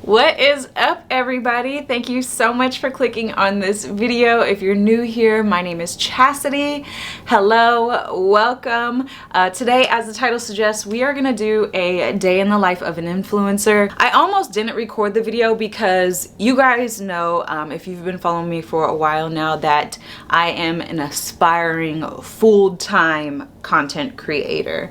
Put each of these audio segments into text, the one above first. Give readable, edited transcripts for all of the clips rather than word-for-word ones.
What is up, everybody? Thank you so much for clicking on this video. If you're new here, my name is Chassidy. Hello, welcome. Today, as the title suggests, we are gonna do a day in the life of an influencer. I almost didn't record the video because you guys know, if you've been following me for a while now, that I am an aspiring full-time content creator.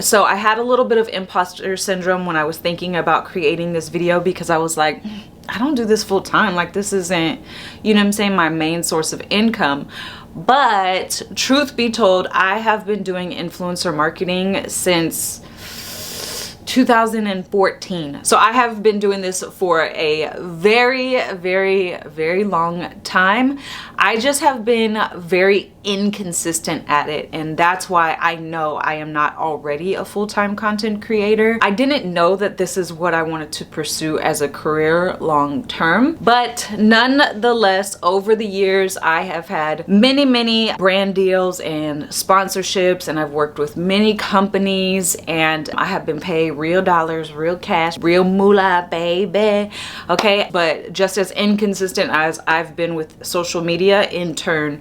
So I had a little bit of imposter syndrome when I was thinking about creating this video because I was like, I don't do this full time. Like, this isn't, you know what I'm saying, my main source of income. But truth be told, I have been doing influencer marketing since 2014. So I have been doing this for a very long time. I just have been very inconsistent at it, and that's why I know I am not already a full-time content creator. I didn't know that this is what I wanted to pursue as a career long term, but nonetheless, over the years I have had many brand deals and sponsorships, and I've worked with many companies, and I have been paid real dollars, real cash, real moolah, baby. Okay, but just as inconsistent as I've been with social media, in turn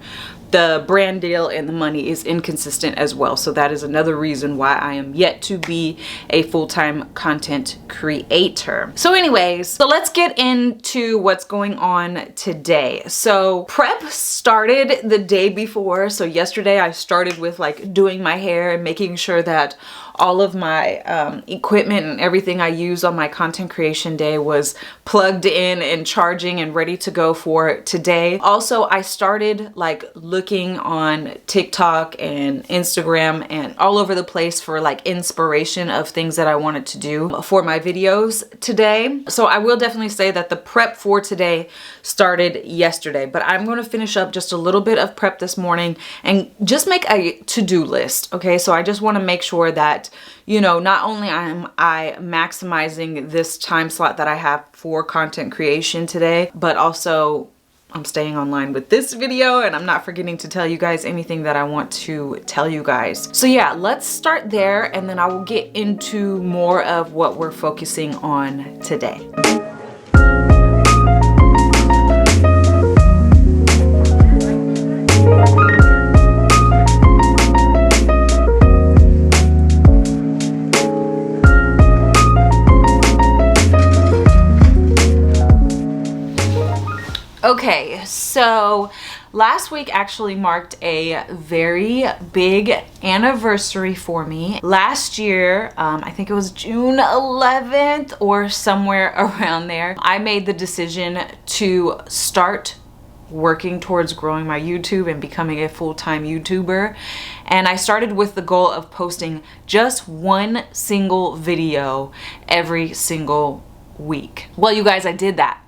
the brand deal and the money is inconsistent as well. So that is another reason why I am yet to be a full-time content creator. So anyways, so let's get into what's going on today. So prep started the day before. So yesterday I started with like doing my hair and making sure that all of my equipment and everything I use on my content creation day was plugged in and charging and ready to go for today. Also, I started like looking on TikTok and Instagram and all over the place for like inspiration of things that I wanted to do for my videos today. So I will definitely say that the prep for today started yesterday, but I'm going to finish up just a little bit of prep this morning and just make a to-do list. Okay, so I just want to make sure that, you know, not only am I maximizing this time slot that I have for content creation today, but also I'm staying online with this video and I'm not forgetting to tell you guys anything that I want to tell you guys. So yeah, let's start there and then I will get into more of what we're focusing on today. Okay, so last week actually marked a very big anniversary for me. Last year, I think it was June 11th or somewhere around there, I made the decision to start working towards growing my YouTube and becoming a full-time YouTuber. And I started with the goal of posting just one single video every single week. Well, you guys, I did that.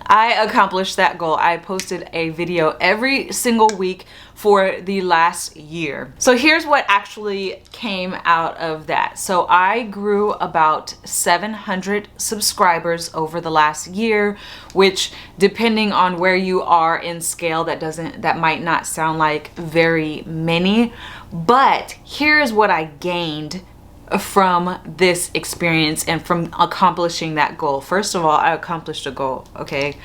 I accomplished that goal. I posted a video every single week for the last year. So here's what actually came out of that. So I grew about 700 subscribers over the last year, which depending on where you are in scale, that might not sound like very many, but here's what I gained from this experience and from accomplishing that goal. First of all, I accomplished a goal, okay?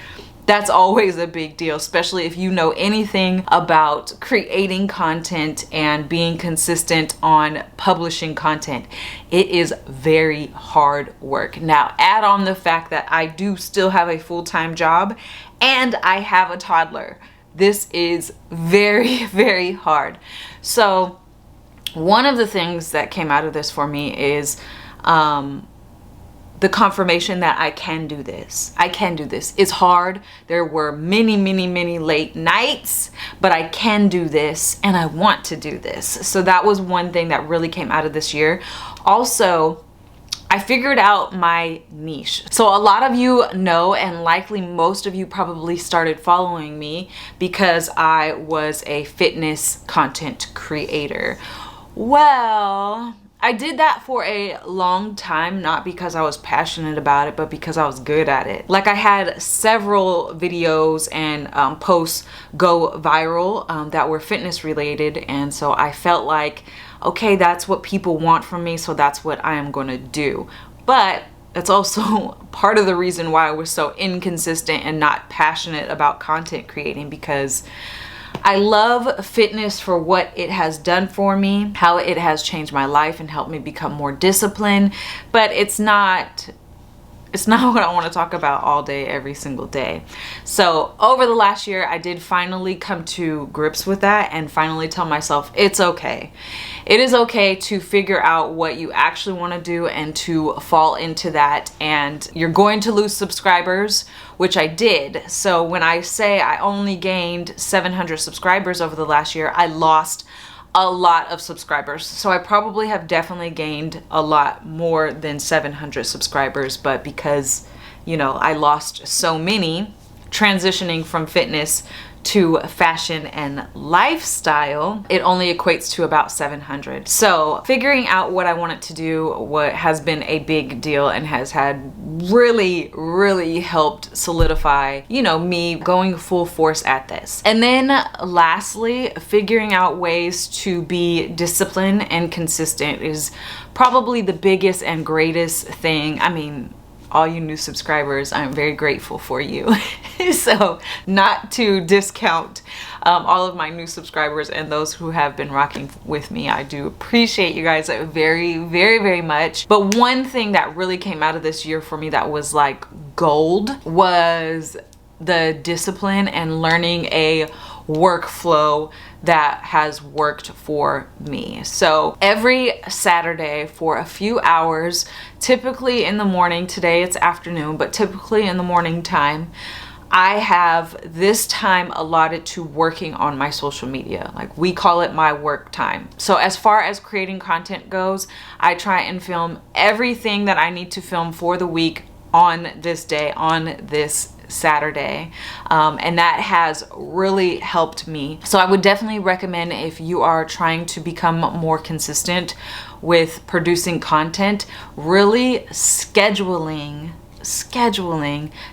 That's always a big deal, especially if you know anything about creating content and being consistent on publishing content. It is very hard work. Now, add on the fact that I do still have a full-time job and I have a toddler. This is very hard. So one of the things that came out of this for me is the confirmation that I can do this. I can do this. It's hard. There were many late nights, but I can do this and I want to do this. So that was one thing that really came out of this year. Also, I figured out my niche. So a lot of you know, and likely most of you probably started following me because I was a fitness content creator. Well, I did that for a long time, not because I was passionate about it, but because I was good at it. Like, I had several videos and posts go viral that were fitness related, and so I felt like, okay, that's what people want from me, so that's what I am gonna do. But that's also part of the reason why I was so inconsistent and not passionate about content creating, because I love fitness for what it has done for me, how it has changed my life and helped me become more disciplined, but it's not what I want to talk about all day, every single day. So over the last year, I did finally come to grips with that and finally tell myself it's okay. It is okay to figure out what you actually want to do and to fall into that. And you're going to lose subscribers, which I did. So when I say I only gained 700 subscribers over the last year, I lost a lot of subscribers. So I probably have definitely gained a lot more than 700 subscribers, but because, you know, I lost so many transitioning from fitness to fashion and lifestyle, it only equates to about 700. So figuring out what I wanted to do, what has been a big deal and has had really helped solidify, you know, me going full force at this. And then lastly, figuring out ways to be disciplined and consistent is probably the biggest and greatest thing. I mean, all you new subscribers, I'm very grateful for you. So not to discount all of my new subscribers and those who have been rocking with me. I do appreciate you guys very much. But one thing that really came out of this year for me that was like gold was the discipline and learning a workflow that has worked for me. So every Saturday for a few hours, typically in the morning, today it's afternoon, but typically in the morning time, I have this time allotted to working on my social media. Like, we call it my work time. So as far as creating content goes, I try and film everything that I need to film for the week on this day, on this Saturday, and that has really helped me. So I would definitely recommend, if you are trying to become more consistent with producing content, really scheduling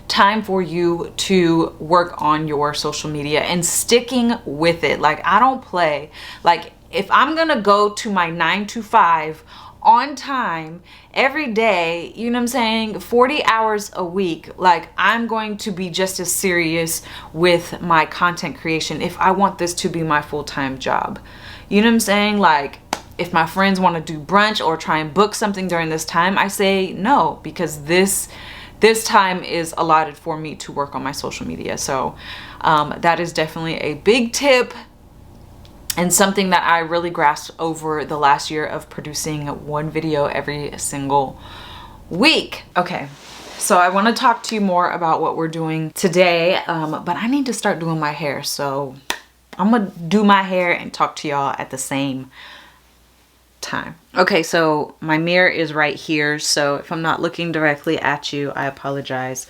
time for you to work on your social media and sticking with it. Like, I don't play. Like, if I'm gonna go to my 9 to 5 on time every day, you know what I'm saying, 40 hours a week, like, I'm going to be just as serious with my content creation if I want this to be my full-time job. You know what I'm saying? Like, if my friends want to do brunch or try and book something during this time, I say no, because this time is allotted for me to work on my social media. So that is definitely a big tip and something that I really grasped over the last year of producing one video every single week. Okay, so I want to talk to you more about what we're doing today, but I need to start doing my hair. So I'm gonna do my hair and talk to y'all at the same time. Okay, so my mirror is right here. So if I'm not looking directly at you, I apologize.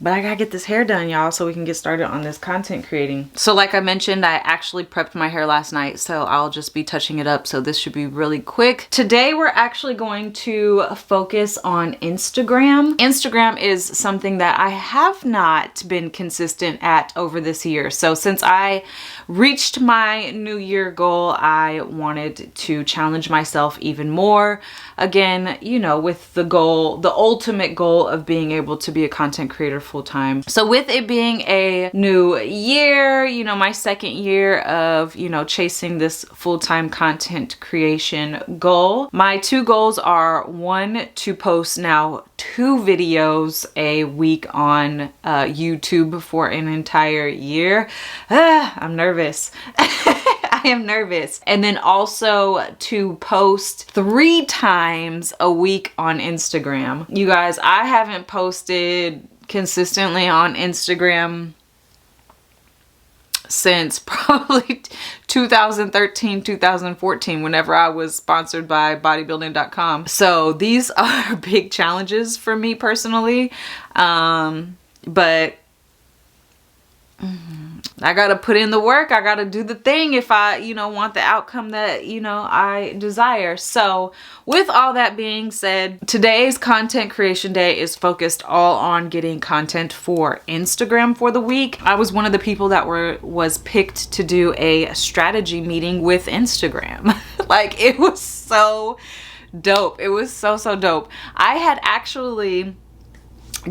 But I gotta get this hair done, y'all, so we can get started on this content creating. So like I mentioned, I actually prepped my hair last night, so I'll just be touching it up. So this should be really quick. Today, we're actually going to focus on Instagram. Instagram is something that I have not been consistent at over this year. So since I reached my New Year goal, I wanted to challenge myself even more. Again, you know, with the goal, the ultimate goal of being able to be a content creator full-time. So with it being a new year, you know, my second year of, you know, chasing this full-time content creation goal, my two goals are, one, to post now 2 videos a week on YouTube for an entire year. I'm nervous. I am nervous. And then also to post 3 times a week on Instagram. You guys, I haven't posted consistently on Instagram since probably 2013, 2014, whenever I was sponsored by bodybuilding.com. So these are big challenges for me personally. But I gotta put in the work. I gotta do the thing if I, you know, want the outcome that, you know, I desire. So with all that being said, today's content creation day is focused all on getting content for Instagram for the week. I was one of the people that was picked to do a strategy meeting with Instagram. Like, it was so dope. It was so dope. I had actually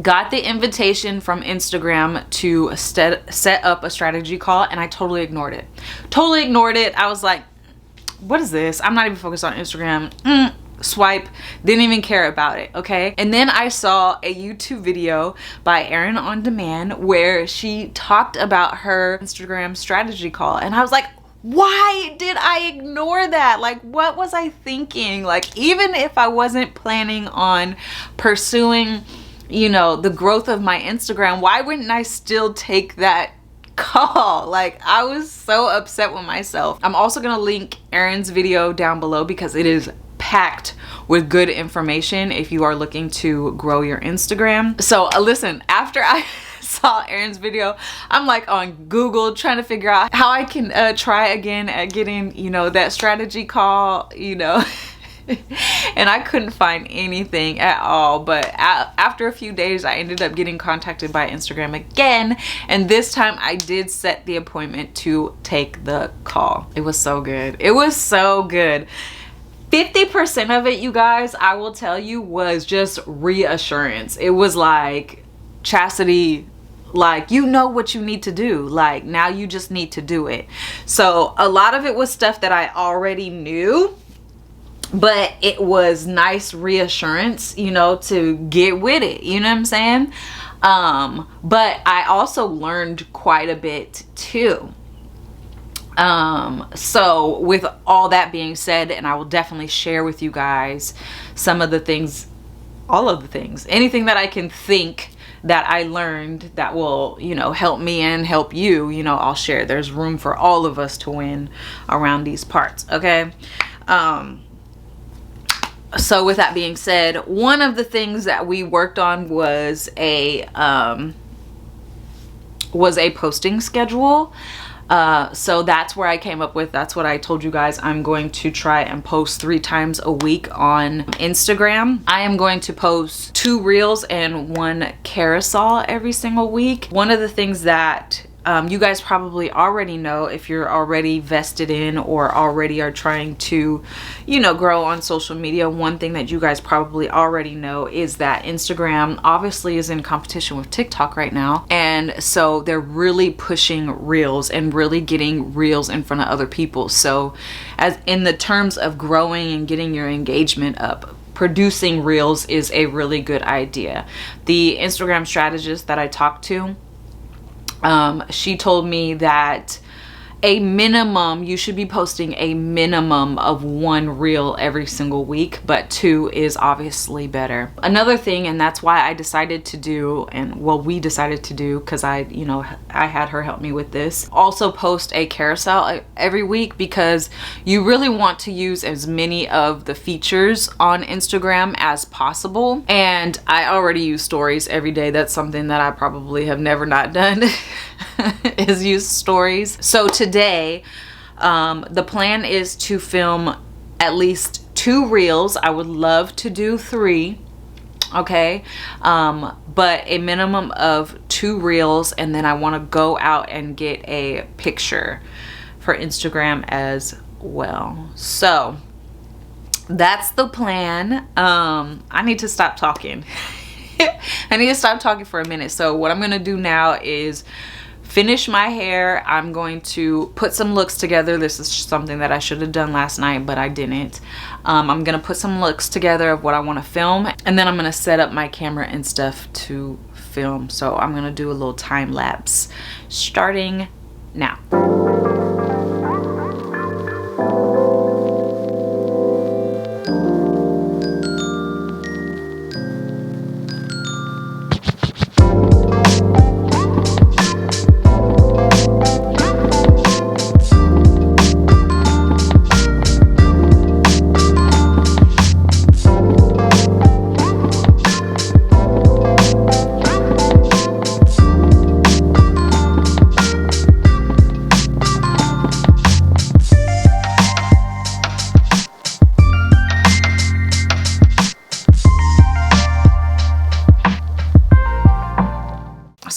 got the invitation from Instagram to set up a strategy call, and I totally ignored it. Totally ignored it. I was like, what is this? I'm not even focused on Instagram. Swipe. Didn't even care about it, okay? And then I saw a YouTube video by Erin on Demand where she talked about her Instagram strategy call, and I was like, why did I ignore that? Like, what was I thinking? Like, even if I wasn't planning on pursuing, you know, the growth of my Instagram, why wouldn't I still take that call? Like, I was so upset with myself. I'm also gonna link Erin's video down below because it is packed with good information if you are looking to grow your Instagram. So listen, after I saw Erin's video, I'm like on Google trying to figure out how I can try again at getting, you know, that strategy call, you know. And I couldn't find anything at all. But after a few days, I ended up getting contacted by Instagram again, and this time I did set the appointment to take the call. It was so good. It was so good. 50% of it, you guys, I will tell you, was just reassurance. It was like, Chassidy, like, you know what you need to do. Like, now you just need to do it. So a lot of it was stuff that I already knew, but it was nice reassurance, you know, to get with it, you know what I'm saying? But I also learned quite a bit too. So with all that being said, and I will definitely share with you guys some of the things, all of the things, anything that I can think that I learned that will, you know, help me and help you, you know, I'll share. There's room for all of us to win around these parts, okay? So with that being said, one of the things that we worked on was a posting schedule. So that's where I came up with, that's what I told you guys, I'm going to try and post 3 times a week on Instagram. I am going to post 2 reels and 1 carousel every single week. One of the things that you guys probably already know, if you're already vested in or already are trying to, you know, grow on social media, one thing that you guys probably already know is that Instagram obviously is in competition with TikTok right now. And so they're really pushing reels and really getting reels in front of other people. So as in the terms of growing and getting your engagement up, producing reels is a really good idea. The Instagram strategist that I talked to, she told me that a minimum, you should be posting a minimum of 1 reel every single week, but 2 is obviously better. Another thing, and that's why I decided to do, and well, we decided to do, because I had her help me with this, also post a carousel every week, because you really want to use as many of the features on Instagram as possible. And I already use stories every day. That's something that I probably have never not done is use stories. So today, the plan is to film at least 2 reels. I would love to do 3, okay? But a minimum of 2 reels, and then I want to go out and get a picture for Instagram as well. So that's the plan. I need to stop talking. I need to stop talking for a minute. So what I'm gonna do now is finish my hair. I'm going to put some looks together. This is something that I should have done last night, but I didn't. I'm gonna put some looks together of what I want to film, and then I'm gonna set up my camera and stuff to film. So I'm gonna do a little time lapse starting now.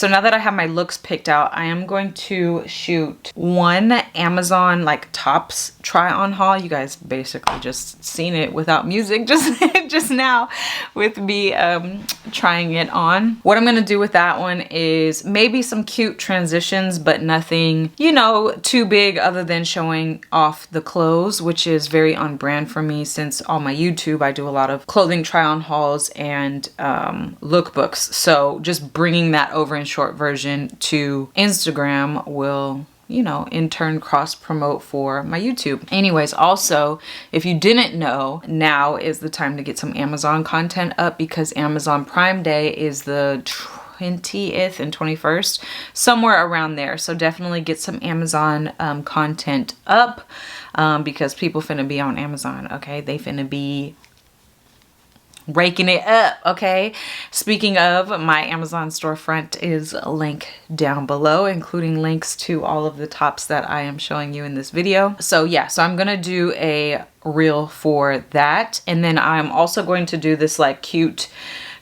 so now that I have my looks picked out, I am going to shoot one Amazon like tops try on haul. You guys basically just seen it without music just now with me trying it on. What I'm gonna do with that one is maybe some cute transitions, but nothing, you know, too big other than showing off the clothes, which is very on brand for me since on my YouTube I do a lot of clothing try on hauls and lookbooks. So just bringing that over in short version to Instagram will, you know, in turn cross promote for my YouTube. Anyways, also, if you didn't know, now is the time to get some Amazon content up because Amazon Prime Day is the 20th and 21st, somewhere around there. So definitely get some Amazon content up because people finna be on Amazon, okay? They finna be raking it up, okay? Speaking of, my Amazon storefront is linked down below, including links to all of the tops that I am showing you in this video. So yeah, so I'm gonna do a reel for that. And then I'm also going to do this like cute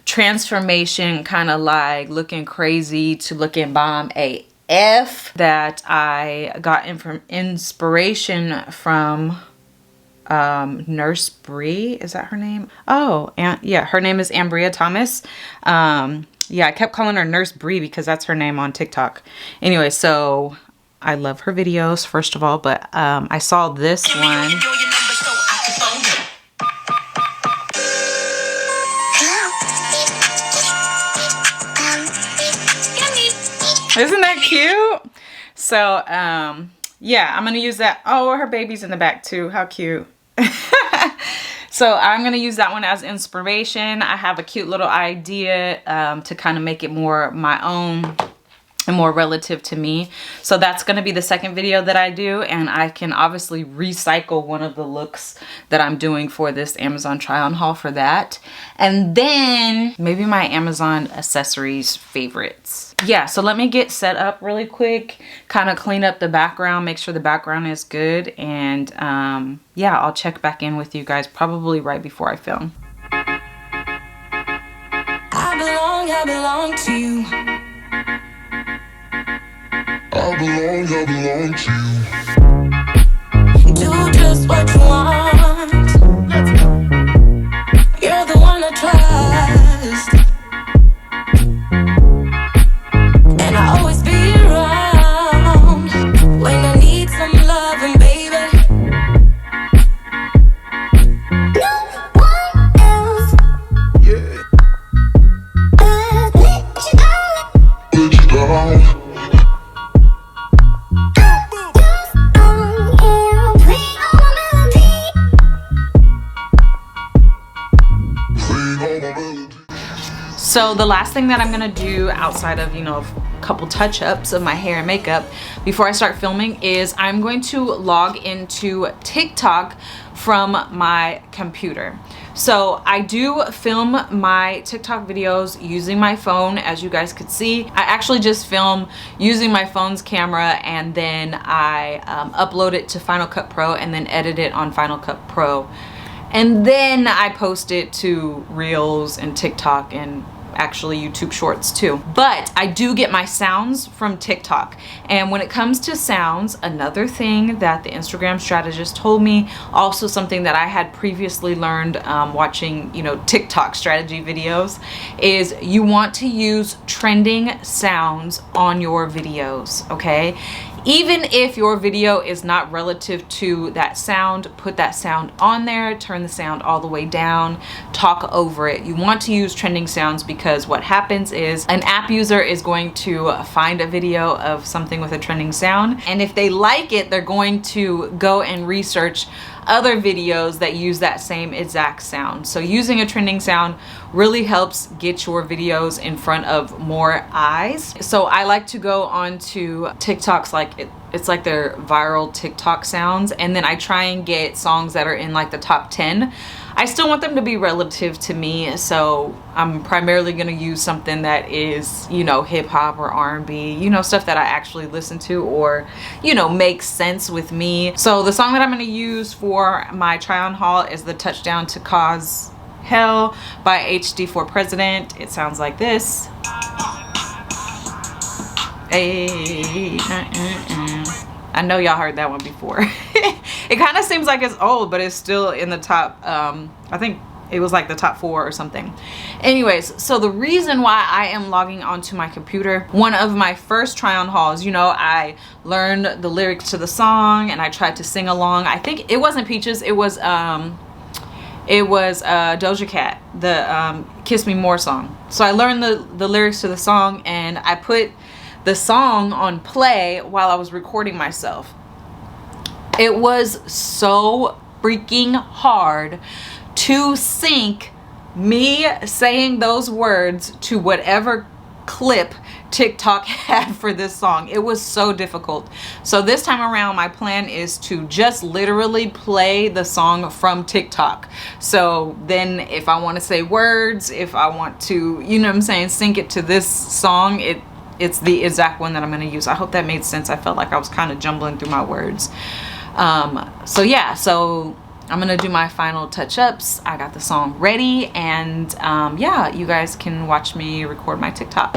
transformation, kind of like looking crazy to looking bomb AF that I got inspiration from Nurse Bree, is that her name? Oh, and yeah, her name is Ambria Thomas. Yeah, I kept calling her Nurse Bree because that's her name on TikTok. Anyway, so I love her videos, first of all, but I saw this one. Isn't that cute? So, yeah, I'm gonna use that. Oh, her baby's in the back too. How cute. So I'm gonna use that one as inspiration. I have a cute little idea to kind of make it more my own and more relative to me. So that's gonna be the second video that I do, and I can obviously recycle one of the looks that I'm doing for this Amazon try on haul for that. And then maybe my Amazon accessories favorites. Yeah, so let me get set up really quick, kind of clean up the background, make sure the background is good, and yeah, I'll check back in with you guys probably right before I film. I belong to you. I belong to you. Do just what you want. You're the one I trust. And I always be around when I need some loving, baby. No one else. Yeah. Let you down. So the last thing that I'm gonna do outside of, you know, a couple touch-ups of my hair and makeup before I start filming is I'm going to log into TikTok from my computer. So I do film my TikTok videos using my phone, as you guys could see. I actually just film using my phone's camera, and then I upload it to Final Cut Pro and then edit it on Final Cut Pro. And then I post it to Reels and TikTok and actually YouTube Shorts too. But I do get my sounds from TikTok. And when it comes to sounds, another thing that the Instagram strategist told me, also something that I had previously learned watching, you know, TikTok strategy videos, is you want to use trending sounds on your videos, okay? Even if your video is not relative to that sound, put that sound on there, turn the sound all the way down, talk over it. You want to use trending sounds because what happens is an app user is going to find a video of something with a trending sound, and if they like it, they're going to go and research other videos that use that same exact sound. So using a trending sound really helps get your videos in front of more eyes. So I like to go on to TikToks, like it's like their viral TikTok sounds, and then I try and get songs that are in like the top 10. I still want them to be relative to me, so I'm primarily gonna use something that is, you know, hip hop or R&B, you know, stuff that I actually listen to or, you know, makes sense with me. So the song that I'm gonna use for my try on haul is the Touchdown to Cause Hell by HD4 President. It sounds like this. Hey, I know y'all heard that one before. It kind of seems like it's old, but it's still in the top. I think it was like the top 4 or something. Anyways, so the reason why I am logging onto my computer, one of my first try on hauls, you know, I learned the lyrics to the song and I tried to sing along. I think it wasn't Peaches, it was Doja Cat, the Kiss Me More song. So I learned the lyrics to the song and I put the song on play while I was recording myself. It was so freaking hard to sync me saying those words to whatever clip TikTok had for this song. It was so difficult. So this time around, my plan is to just literally play the song from TikTok. So then if I want to say words, if I want to, you know what I'm saying, sync it to this song, it's the exact one that I'm going to use. I hope that made sense. I felt like I was kind of jumbling through my words. So yeah, so I'm gonna do my final touch-ups. I got the song ready, and yeah, you guys can watch me record my TikTok.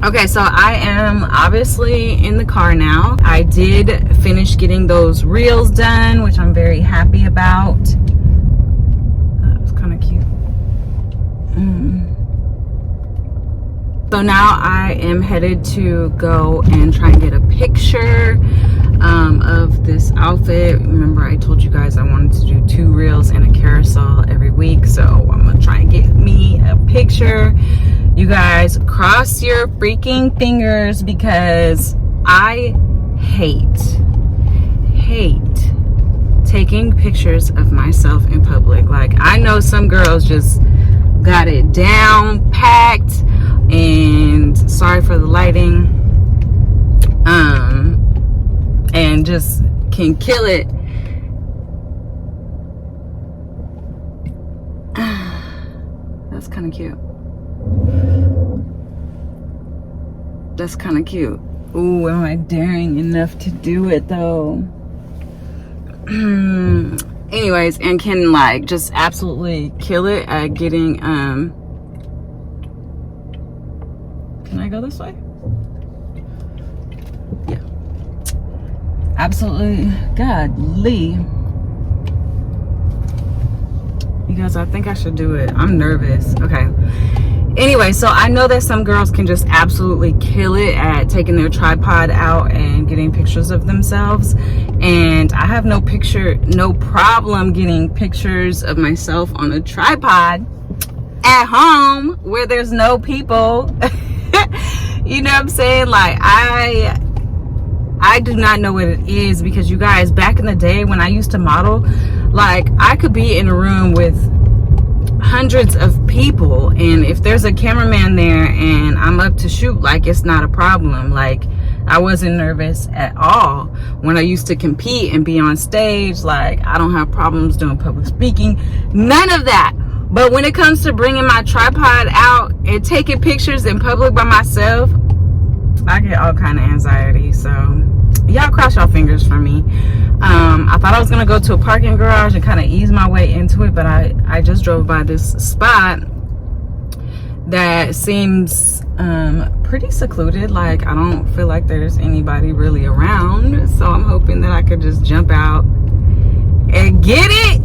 Okay, so I am obviously in the car now. I did finish getting those reels done, which I'm very happy about. That was kind of cute. So now I am headed to go and try and get a picture of this outfit. Remember, I told you guys I wanted to do 2 reels and a carousel every week, so I'm gonna try and get me a picture. You guys, cross your freaking fingers, because I hate taking pictures of myself in public. Like, I know some girls just got it down packed, and sorry for the lighting, and just can kill it. That's kind of cute. That's kind of cute. Ooh, am I daring enough to do it though? Anyways, and can like just absolutely kill it at getting can I go this way? Yeah. Absolutely. Godly. You guys, I think I should do it. I'm nervous. Okay. Anyway, so I know that some girls can just absolutely kill it at taking their tripod out and getting pictures of themselves. And I have no problem getting pictures of myself on a tripod at home where there's no people. You know what I'm saying? Like, I do not know what it is, because you guys, back in the day when I used to model, like, I could be in a room with hundreds of people, and if there's a cameraman there and I'm up to shoot, like, it's not a problem. Like, I wasn't nervous at all when I used to compete and be on stage. Like, I don't have problems doing public speaking, none of that. But when it comes to bringing my tripod out and taking pictures in public by myself, I get all kind of anxiety. So y'all cross y'all fingers for me. I thought I was gonna go to a parking garage and kind of ease my way into it, but I just drove by this spot that seems pretty secluded. Like, I don't feel like there's anybody really around, so I'm hoping that I could just jump out and get it.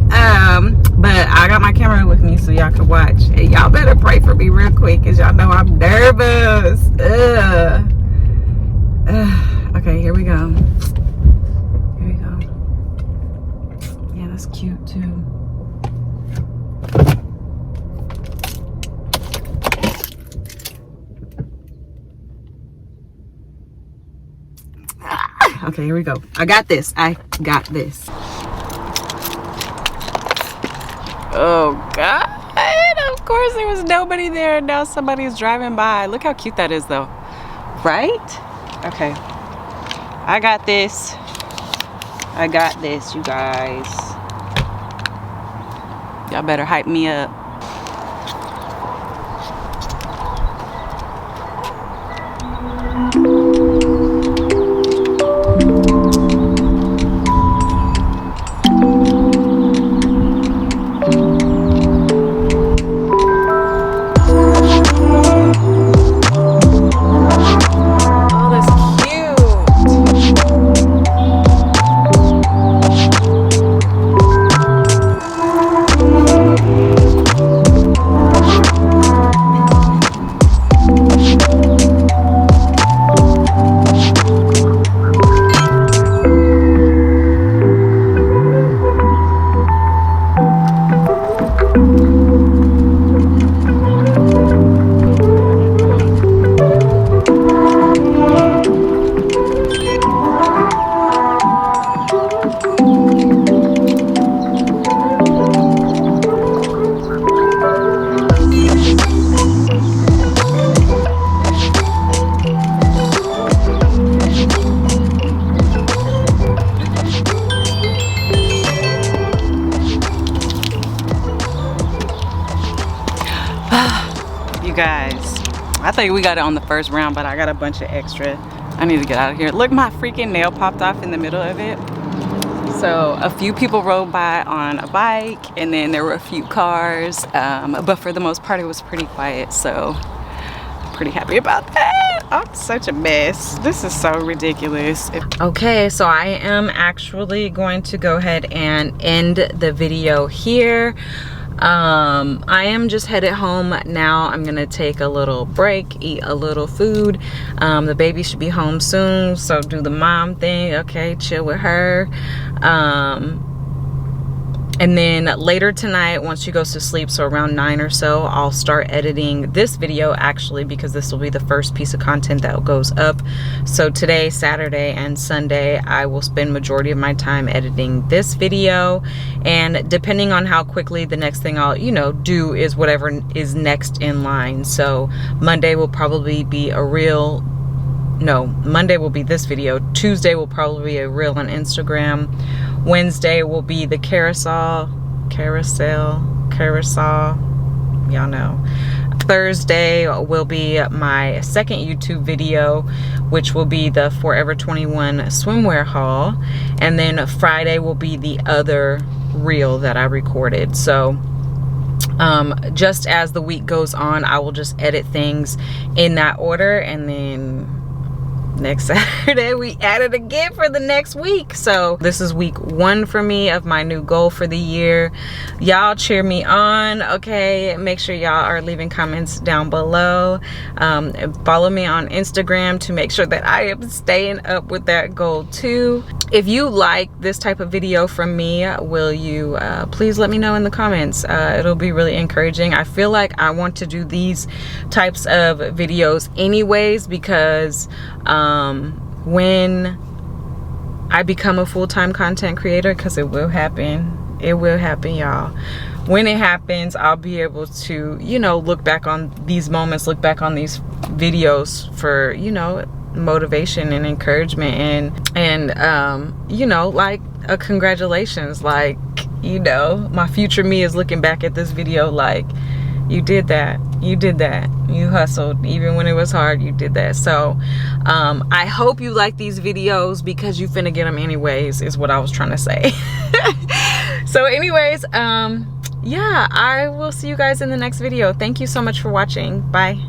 But I got my camera with me so y'all can watch. Hey, y'all better pray for me real quick, because y'all know I'm nervous. Okay, here we go. Here we go. Yeah, that's cute too. Okay, here we go. I got this. I got this. Oh God, of course there was nobody there. Now somebody's driving by. Look how cute that is though, right? Okay, I got this. I got this, you guys. Y'all better hype me up. You guys, I think we got it on the first round, but I got a bunch of extra. I need to get out of here. Look, my freaking nail popped off in the middle of it. So a few people rode by on a bike, and then there were a few cars, but for the most part it was pretty quiet, so I'm pretty happy about that. I'm such a mess. This is so ridiculous. Okay, so I am actually going to go ahead and end the video here. I am just headed home now. I'm gonna take a little break, eat a little food. The baby should be home soon, so do the mom thing. Okay, chill with her. And then later tonight, once she goes to sleep, so around 9 or so, I'll start editing this video actually, because this will be the first piece of content that goes up. So today, Saturday and Sunday, I will spend majority of my time editing this video. And depending on how quickly the next thing I'll, do is whatever is next in line. So Monday will probably be a reel. No, Monday will be this video. Tuesday will probably be a reel on Instagram. Wednesday will be the carousel, y'all know. Thursday will be my second YouTube video, which will be the Forever 21 swimwear haul. And then Friday will be the other reel that I recorded. So just as the week goes on, I will just edit things in that order, and then next Saturday we at it again for the next week. So this is week 1 for me of my new goal for the year. Y'all cheer me on, okay? Make sure y'all are leaving comments down below. Follow me on Instagram to make sure that I am staying up with that goal too. If you like this type of video from me, will you please let me know in the comments. It'll be really encouraging. I feel like I want to do these types of videos anyways, because when I become a full-time content creator, because it will happen, y'all. When it happens, I'll be able to, look back on these moments, look back on these videos for, motivation and encouragement, and like a congratulations, like, my future me is looking back at this video like, you did that, you hustled, even when it was hard, you did that. So I hope you like these videos, because you finna get them anyways, is what I was trying to say. So anyways, yeah, I will see you guys in the next video. Thank you so much for watching. Bye.